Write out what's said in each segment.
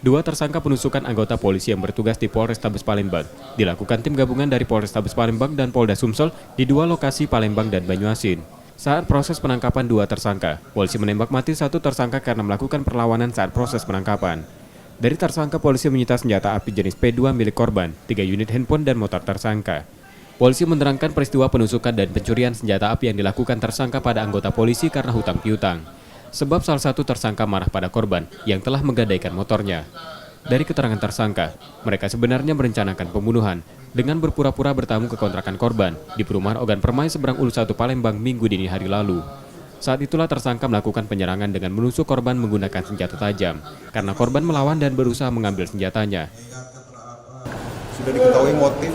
Dua tersangka penusukan anggota polisi yang bertugas di Polrestabes Palembang dilakukan tim gabungan dari Polrestabes Palembang dan Polda Sumsel di dua lokasi Palembang dan Banyuasin. Saat proses penangkapan dua tersangka, polisi menembak mati satu tersangka karena melakukan perlawanan saat proses penangkapan. Dari tersangka, polisi menyita senjata api jenis P2 milik korban, 3 unit handphone dan motor tersangka. Polisi menerangkan peristiwa penusukan dan pencurian senjata api yang dilakukan tersangka pada anggota polisi karena hutang piutang. Sebab salah satu tersangka marah pada korban yang telah menggadaikan motornya. Dari keterangan tersangka, mereka sebenarnya merencanakan pembunuhan dengan berpura-pura bertamu ke kontrakan korban di perumahan Ogan Permai seberang Ulu 1 Palembang Minggu dini hari lalu. Saat itulah tersangka melakukan penyerangan dengan menusuk korban menggunakan senjata tajam karena korban melawan dan berusaha mengambil senjatanya. Sudah diketahui motif,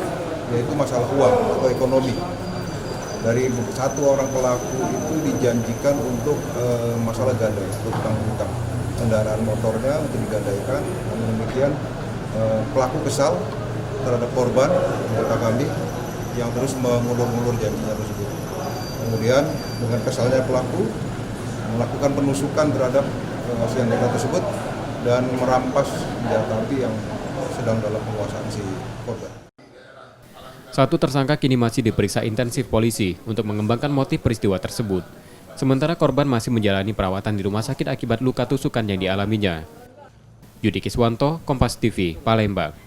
yaitu masalah uang atau ekonomi. Dari satu orang pelaku itu dijanjikan untuk masalah gadai, untuk hutang-hutang kendaraan motornya untuk digadaikan. Namun demikian pelaku kesal terhadap korban anggota kami yang terus mengulur-ulur janjinya tersebut. Kemudian dengan kesalnya pelaku melakukan penusukan terhadap si anggota tersebut dan merampas senjata api yang sedang dalam penguasaan si korban. Satu tersangka kini masih diperiksa intensif polisi untuk mengembangkan motif peristiwa tersebut. Sementara korban masih menjalani perawatan di rumah sakit akibat luka tusukan yang dialaminya. Yudi Kiswanto, Kompas TV, Palembang.